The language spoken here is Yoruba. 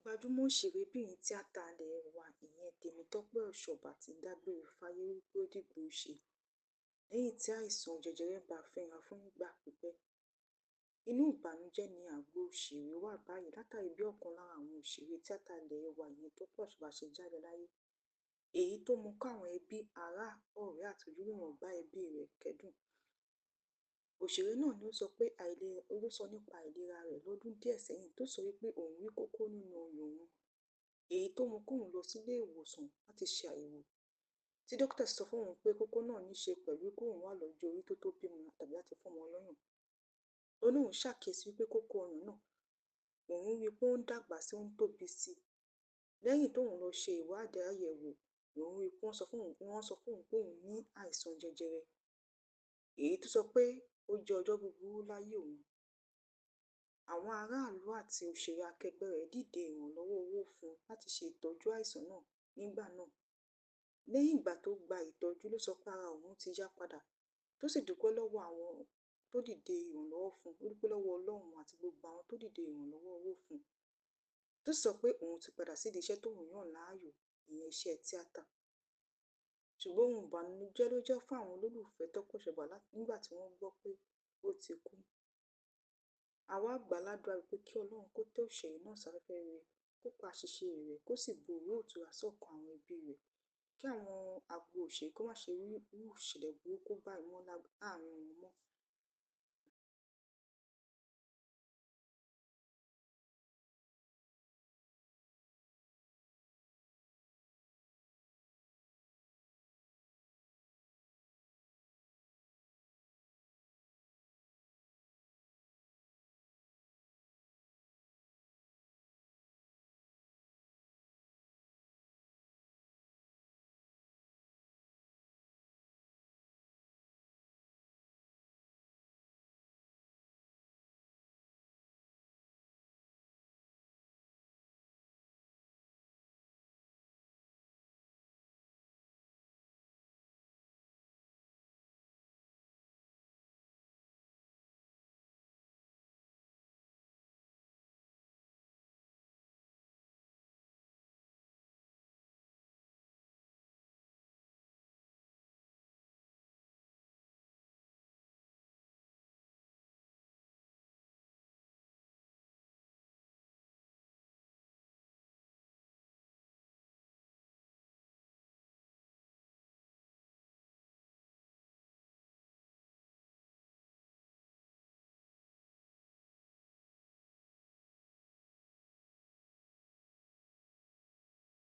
Gbajúmọ̀ òṣèrébìnrin tíátà ilẹ̀ wa ìyẹn Tèmítọ́pẹ́ Ọ̀ṣọ́bà ti dágbére fáyé wípé ó dìgbòóṣe lẹ́yìn tí àìsàn jẹjẹrẹ bá a fínra fún ìgbà pípẹ́. Inú ìbànújẹ́ ni àgbo òṣèré wà báyìí látàrí bí ọ̀kan lára àwọn òṣèré tíátà ilẹ̀ wa ìyẹn Tọ́pẹ́ Ọ̀ṣọ́bà ṣe jáde láyé, èyí tó mú káwọn ẹbí, ará, ọ̀rẹ́ àti ojúlùmọ̀ bá ẹbí rẹ̀ kẹ́dùn. Òṣèré náà ló sọ nípa àìlera rẹ̀ lọ́dún díẹ̀ sẹ́yìn tó sọ wípé òun rí kókó nínú ọyàn òun, èyí tó mú kóun lọ sílé ìwòsàn láti ṣe àyẹ̀wò, tí dókítà sọ fún òun pé kókó náà ní ṣe pẹ̀lú kóun wà lọ́jọ́ orí tó bímọ tàbí láti fọ́mọ lọ́yàn. Ó ní òun ṣàkíyèsí wípé kókó ọyàn náà, òun rí i pé ó ń dàgbà sí, ó ń tóbi sí i. Lẹ́yìn tóun lọ ṣe ìwádìí àyẹ̀wò, òun rí i pé wọ́n sọ fún òun pé òun ní àìsàn jẹjẹrẹ, èyí tó sọ pé ó jẹ́ ọjọ́ búburú láyé òun. Àwọn aráàlú àti òṣèré akẹgbẹ́ rẹ̀ dìde ìrànlọ́wọ́ owó fún un láti ṣe ìtọ́jú àìsàn náà nígbà náà. Lẹ́yìn ìgbà tó gba ìtọ́jú ló sọ pé ara òun ti yá padà, tó sì dúpẹ́ lọ́wọ́ àwọn tó dìde ìrànlọ́wọ́ fún un, ó dúpẹ́ lọ́wọ́ Ọlọ́run àti gbogbo àwọn tó dìde ìrànlọ́wọ́ owó fún un, tó sì sọ pé òun ti padà sídìí iṣẹ́ tóun yàn láàyò, ìyẹn iṣẹ́ tíátà. Ṣùgbọ́n ohun ìbànújẹ́ ló jẹ́ fún àwọn olólùfẹ́ Tọ́pẹ́ Ọ̀ṣọ́bà nígbà tí wọ́n gbọ́ pé ó ti kú. Àwa gbà á ládùúrà wípé kí Ọlọ́run kó tẹ́ òṣèré náà sáfẹ́fẹ́ rere, kó pa àṣìṣe rẹ̀, kó sì bu òróró ìtura sọ́kàn àwọn ẹbí rẹ̀, kí àwọn agbo òṣèré kó má ṣe rí irú ìṣẹ̀lẹ̀ burúkú báyìí mọ́ láàrin wọn mọ́.